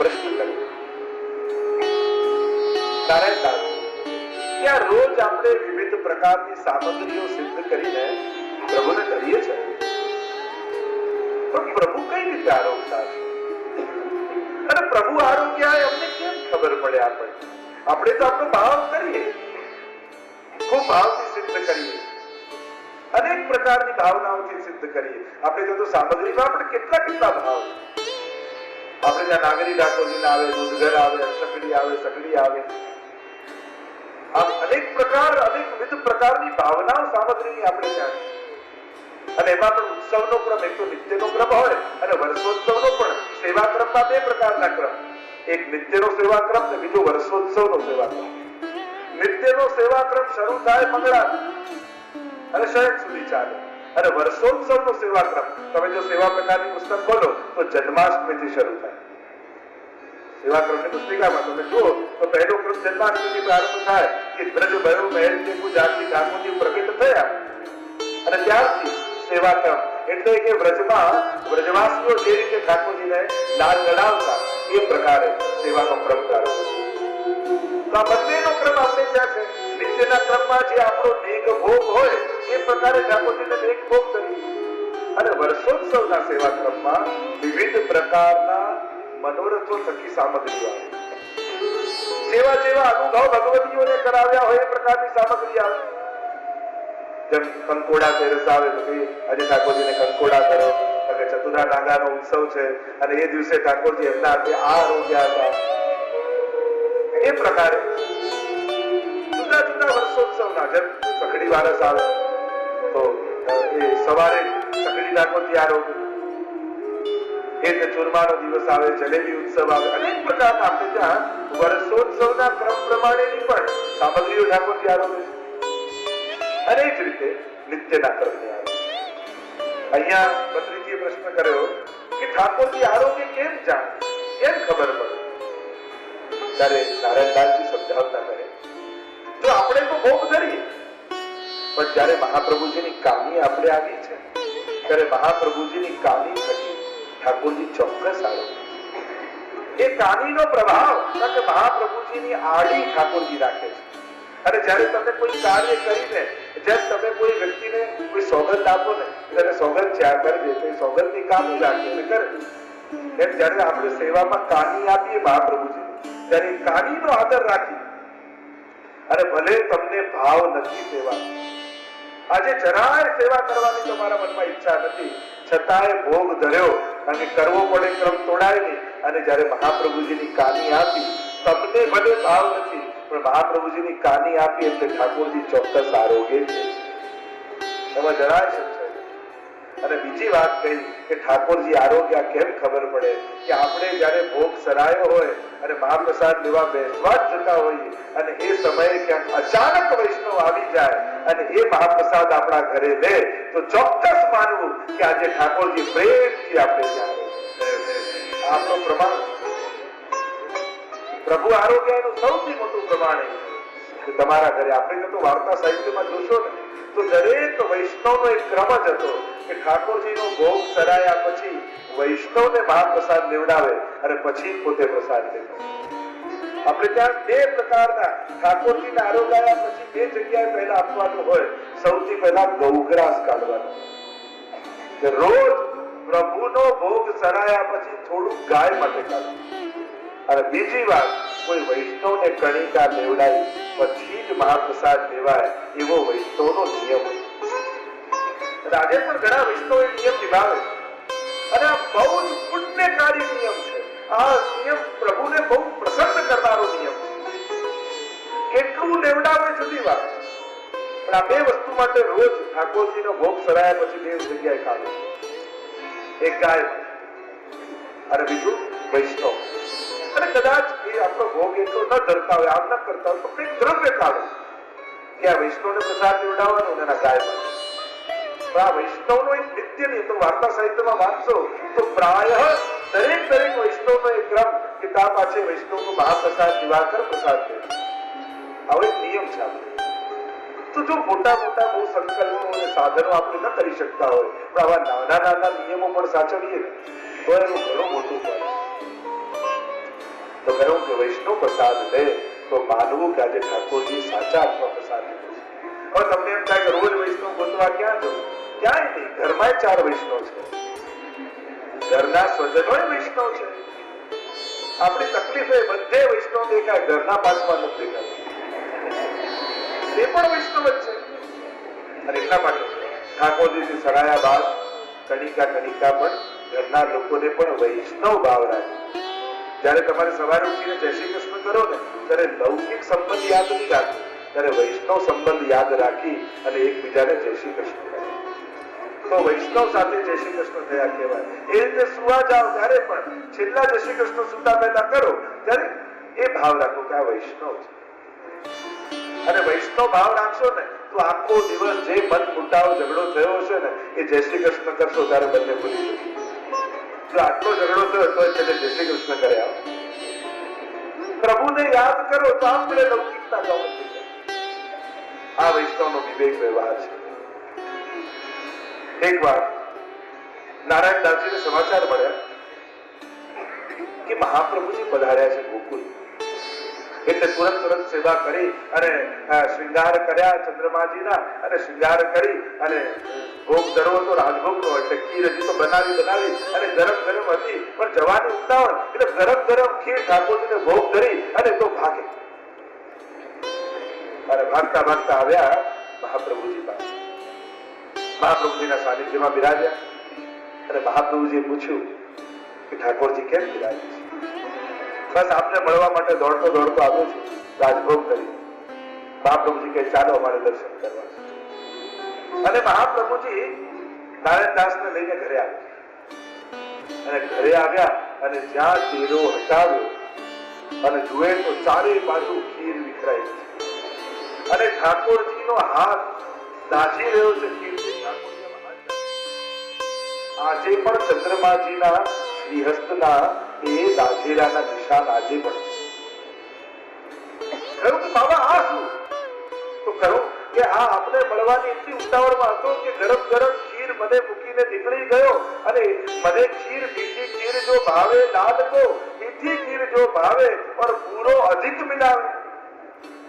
પ્રશ્ન કર્યો, નારાયણ ત્યાં રોજ આપણે વિવિધ પ્રકારની સામગ્રીઓ સિદ્ધ કરીને પ્રભુને કરીએ છીએ, પણ પ્રભુ કઈ રીતે આરોગતા છે? અને પ્રભુ આરોગ્ય અમને કેમ ખબર પડે? આપણે તો આપણો ભાવ કરીએ, ખૂબ ભાવથી સિદ્ધ કરીએ, અનેક પ્રકારની ભાવનાઓથી સિદ્ધ કરીએ. આપણે તો સામગ્રીમાં આપણે કેટલા ભાવ. આપણે ત્યાં નાગરી ઠાકોરજી આવે, દૂધઘર આવે, સકડી આવે, સકડી આવે, આમ અનેક વિવિધ પ્રકારની ભાવનાઓ સામગ્રીની આપણે ત્યાં. અને એમાં પણ ઉત્સવનો ક્રમ, એક તો નિત્યનો ક્રમ હોય અને વર્ષોત્સવનો પણ. સેવા ક્રમમાં બે પ્રકારના ક્રમ, એક નિત્યનો સેવા ક્રમ ને બીજો વર્ષોત્સવનો સેવા ક્રમ. નિત્યનો સેવા ક્રમ શરૂ થાય મંગળા અને શયન સુધી ચાલે, અને વર્ષોત્સવનો સેવા ક્રમ તમે જો સેવા પ્રકારની પુસ્તક ખોલો તો જન્માષ્ટમીથી શરૂ થાય. સેવા ક્રમની પુસ્તિકામાં તમે જુઓ તો પહેલો ક્રમ જન્માષ્ટમીથી પ્રારંભ થાય કે બ્રજ ભયો મહેલ જેવું જાતિ ઠાકોરજી પ્રગટ થયા, અને ત્યારથી સેવા ક્રમ એટલે કે વ્રજવાસીઓ જે રીતે ઠાકોરજીને લાડ લડાવતા એ પ્રકારે સેવાનો ક્રમ પ્રારંભ. તો આ બંનેનો ક્રમ આપણે ત્યાં છે. નિત્યના ક્રમમાં જે આપણો નેગ ભોગ હોય એ પ્રકારે ઠાકોરજીને નેગ ભોગ કરીએ, અને વર્ષોત્સવના સેવા ક્રમમાં વિવિધ પ્રકારના મનોરથો થકી સામગ્રી આવે. જેવા અનુભવ ભગવતીઓને કરાવ્યા હોય એ પ્રકારની સામગ્રી આવે. જેમ કંકોડા તેરસ આવે તો આજે ઠાકોરજીને કંકોડા કરો, કે ચતુરા નાગાનો ઉત્સવ છે અને એ દિવસે ઠાકોરજી એમના હાથે આ આરોગ્ય હતા. એ પ્રકારે જુદા વર્ષોત્સવના, જેમ સકડી વારસ આવે તો એ સવારે સકડી ઠાકોરજી આરોગ્ય, એ ચૂરમાનો દિવસ આવે, જલેબી ઉત્સવ આવે, અનેક પ્રકારના આપણે ત્યાં વર્ષોત્સવના ક્રમ પ્રમાણેની પણ સામગ્રીઓ ઠાકોરજી આરોગ્ય છે. અને જ રીતે નિત્યના ક્રમની આવે. અહીંયા મંત્રીજીએ પ્રશ્ન કર્યો કે ઠાકોરજી આરોગ્ય કેમ જાણે, કેમ ખબર પડે? ત્યારે નારાયણદાસજી સમજાવતા કહે, જો આપણે તો ભોગ ધરીએ, પણ જયારે મહાપ્રભુજીની કાની આપણે આવી છે ત્યારે મહાપ્રભુજીની કાની થકી ઠાકોરજી ચોક્કસ આરોગ્ય. એ કાનીનો પ્રભાવ કે મહાપ્રભુજીની આડી ઠાકોરજી રાખે છે. અને જયારે તમે કોઈ કાર્ય કરીને, જેમ તમે કોઈ વ્યક્તિને કોઈ સોગંદ આપો ને, એટલે સોગંદ ચાર કરી દે, સોગંદની કાની રાખે એટલે કરે. એમ જયારે આપણે સેવામાં કાની આપીએ મહાપ્રભુજી, ત્યારે કાનીનો આદર રાખી, અને ભલે તમને ભાવ નથી સેવા, આજે જરાય સેવા કરવાની તમારા મનમાં ઈચ્છા નથી, છતાંય ભોગ ધર્યો, અને કરવો પડે ક્રમ તોડાય નહીં. અને જયારે મહાપ્રભુજીની કાની આપી, તમને ભલે ભાવ નથી પણ મહાપ્રભુજીની કાની આપી એટલે ઠાકોરજી ચોક્કસ આરોગ્ય છે, એમાં જરાય સંશય. અને બીજી વાત કહી કે ઠાકોરજી આરોગ્ય કેમ ખબર પડે કે આપણે જયારે ભોગ સરાયો હોય અને મહાપ્રસાદ લેવા બેસવા જ જતા હોઈએ, અને એ સમયે ક્યાંક અચાનક વૈષ્ણવ આવી જાય અને એ મહાપ્રસાદ આપણા ઘરે લે, તો ચોક્કસ માનવું કે આજે ઠાકોરજી પ્રેમથી આપણે ત્યાં આપણો પ્રમાણ. પ્રભુ આરોગ્ય એનું સૌથી મોટું પ્રમાણ કે તમારા ઘરે આપણે તો વાર્તા સાહિત્યમાં જોશો ને તો દરેક વૈષ્ણવનો એક ક્રમ જ હતો કે ઠાકોરજીનો ભોગ સરાયા પછી વૈષ્ણવને મહાપ્રસાદ લેવડાવે અને પછી પોતે પ્રસાદ લેતા. આપણે ત્યાં બે પ્રકારના ઠાકોરજીના આરોગ્ય પછી બે જગ્યાએ પહેલા આપવાનું હોય. સૌથી પહેલા ગૌગ્રાસ કાઢવાનો, કે રોજ પ્રભુનો ભોગ સરાયા પછી થોડું ગાય માટે કાઢવું. અને બીજી વાત, કોઈ વૈષ્ણવને કણિકા લેવડાવી પછી જ મહાપ્રસાદ લેવાય, એવો વૈષ્ણવનો નિયમ. આજે પણ ઘણા વૈષ્ણવ એ નિયમ નિભાવે છે, અને આ બહુ જ પુણ્યકારી નિયમ છે. આ નિયમ પ્રભુને બહુ પ્રસન્ન કરનારો નિયમ છે. કેટલું લેવડાવે જુદી વાત, પણ આ બે વસ્તુ માટે રોજ ઠાકોરજીનો ભોગ સરાયા પછી બે જગ્યાએ કાઢો. એક ગાય અને બીજું વૈષ્ણવ. અને કદાચ એ આપણો ભોગ એટલો ન ધરતા હોય, આમ ન કરતા હોય, તો કંઈક દ્રવ્ય કાઢો કે આ વૈષ્ણવને પ્રસાદ લેવડાવવાનો અને ગાય માટે. આ વૈષ્ણવનો એક નિત્ય નિયમ તો વાર્તા સાહિત્યમાં વાંચશો તો પ્રાય દરેક વૈષ્ણવનો એક ક્રમ કે તા પાછે વૈષ્ણવનો મહાપ્રસાદ દિવાકર પ્રસાદ દે. આવો એક નિયમ છે આપણે. તો જો મોટા બહુ સંકલ્પો અને સાધનો આપણે ન કરી શકતા હોય, પણ આવા નાના નિયમો પણ સાચવીએ તો એનું ઘણું મોટું ફળ. તો કહ્યું કે વૈષ્ણવ પ્રસાદ લે તો માનવું કે આજે ઠાકોરજી સાચા અથવા પ્રસાદ લીધો છે. હવે તમને એમ થાય કે રોજ વૈષ્ણવ ગોતવા ક્યાં જવું? ક્યાંય નહીં, ઘરમાં 4 વૈષ્ણવ છે, ઘરના સ્વજનો વૈષ્ણવ છે. આપણી તકલીફ એ બધે વૈષ્ણવ દેખાય, ઘરના પાછમાં નથી દેખાય, એ પણ વૈષ્ણવ જ છે. અને એટલા માટે ઠાકોરજીથી સરાયા બાદ કણિકા પણ ઘરના લોકોને પણ વૈષ્ણવ ભાવ રાખે. જયારે તમારે સવારે ઉઠીને જય શ્રી કૃષ્ણ કરો ને ત્યારે લૌકિક સંબંધ યાદ નહીં રાખો, ત્યારે વૈષ્ણવ સંબંધ યાદ રાખી અને એકબીજાને જય શ્રી કૃષ્ણ કહે તો વૈષ્ણવ સાથે જય શ્રી કૃષ્ણ થયા કહેવાય. એ રીતે સુવા જાઓ ત્યારે પણ છેલ્લા જય શ્રી કૃષ્ણ સુતા પહેલા કરો ત્યારે એ ભાવ રાખો કે આ વૈષ્ણવ છે. અને વૈષ્ણવ ભાવ રાખશો ને તો આખો દિવસ જે મન મુટાવ ઝઘડો થયો હશે ને એ જય શ્રી કૃષ્ણ કરશો ત્યારે બંને ભૂલી જશે. જો આટલો ઝઘડો થયો તો છેલ્લે જય શ્રી કૃષ્ણ કર્યા. પ્રભુને યાદ કરો તો આપણે લૌકિકતા ગમે. આ વૈષ્ણવનો વિવેક વ્યવહાર છે. એક વાર નારાયણ દાસજીને સમાચાર મળ્યા કે મહાપ્રભુજી પધાર્યા છે ગોકુળ. એટલે તુરંત સેવા કરી અને શૃંગાર કર્યા ચંદ્રમાજીના, અને શૃંગાર કરી અને ભોગ ધરવો તો રાજભોગનો, એટલે ખીર હજી તો બનાવી અને ગરમ હતી પણ જવાની ઉતાવળ, એટલે ગરમ ખીર ઠાકોરજીને ભોગ ધરી અને તો ભાગે. અને ભાગતા આવ્યા મહાપ્રભુજી પાસે. મહાપ્રભુજીના સાનિધ્યમાં બિરાજ્યા અને મહાપ્રભુજીએ પૂછ્યું કે ઠાકોરજી કેમ બિરાજ્યા છે? બસ આપને મળવા માટે દોડતો આવ્યો છું, રાજભોગ કરી. મહાપ્રભુજી કહે ચાલો અમારે દર્શન કરવા છે. અને મહાપ્રભુજી નારાયણદાસને લઈને ઘરે આવ્યા. અને ઘરે આવ્યા અને જ્યાં તેરો હટાવ્યો અને જુએ તો ચારે બાજુ ખીર વિખરાઈ છે અને ઠાકોરજીનો હાથ દાઝી રહ્યો છે ખીરથી. આજે પણ ચંદ્રમાજીના શ્રીહસ્તના એ દાઝેરાના નિશાન આજે પણ છે. કહ્યું કે બાબા આ શું? તો કહ્યું કે આ આપણે મળવાની એટલી ઉતાવળમાં હતો કે ગરમ ખીર મને મૂકીને નીકળી ગયો. અને મને ખીર મીઠી ખીર જો ભાવે લાલ કો, મીઠી ખીર જો ભાવે और પૂરો અધિક મિલાવે.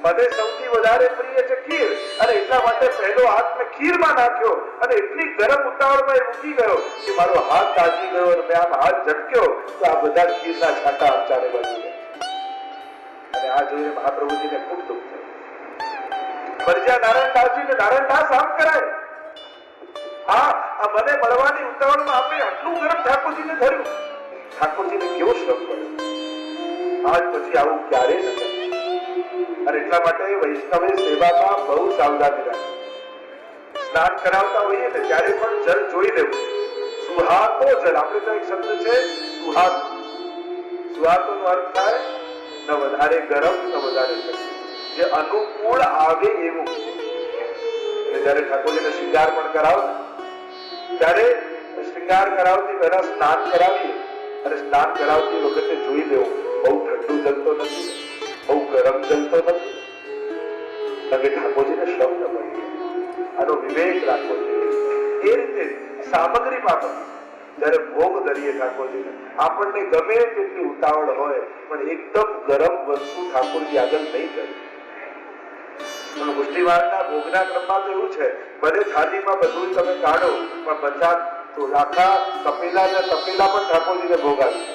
મને સૌથી વધારે પ્રિય છે ખીર, અને એટલા માટે પહેલો હાથ મેં ખીરમાં નાખ્યો અને એટલી ગરમ ઉતાવળમાં એ મૂકી ગયો કે મારો હાથ દાઝી ગયો અને મેં આમ હાથ ઝટક્યો તો આ બધા ખીરના છાંટા ચારે બાજુ ગયા. અને આ જોઈને મહાપ્રભુજીને ખૂબ દુઃખ થયું. ફરજિયા નારાયણદાસજીને નારાયણદાસ આમ કરાય? આ મને મળવાની ઉતાવળમાં આપણે આટલું ગરમ ઠાકોરજીને ધર્યું. ઠાકોરજીને કેવો શ્રમ પડ્યો. આજ પછી આવું ક્યારે ન કરે. અને એટલા માટે વૈષ્ણવે સેવામાં બહુ સાવધાની રાખવી. સ્નાન કરાવતા હોઈએ ને ત્યારે પણ જળ જોઈ લેવું. સુહાતો જળ, આપણે તો એક શબ્દ છે સુહાતો. સુહાતો નો અર્થ થાય ન વધારે ગરમ ન વધારે ઠંડુ, જે અનુકૂળ આવે એવું. એટલે જયારે ઠાકોરજીને શૃંગાર પણ કરાવો ત્યારે શૃંગાર કરાવતી પહેલા સ્નાન કરાવીએ અને સ્નાન કરાવતી વખતે જોઈ લેવું બહુ ઠંડુ જલ તો નથી, બહુ ગરમ જલ તો નથી, કારણ કે ઠાકોરજીને શ્રમ ન પડે. આનો વિવેક રાખવો જોઈએ. એ રીતે સામગ્રીમાં પણ જયારે ભોગ ધરીએ ઠાકોરજીને આપણને ગમે તેટલી ઉતાવળ હોય પણ એકદમ ગરમ વસ્તુ ઠાકોરજી આગળ નહીં કરે. પુષ્ટિવાળના ભોગના ક્રમમાં તો એવું છે, ભલે થાળીમાં બધું તમે કાઢો પણ બધા તો આખા તપેલા પણ ઠાકોરજીને ભોગ આપી.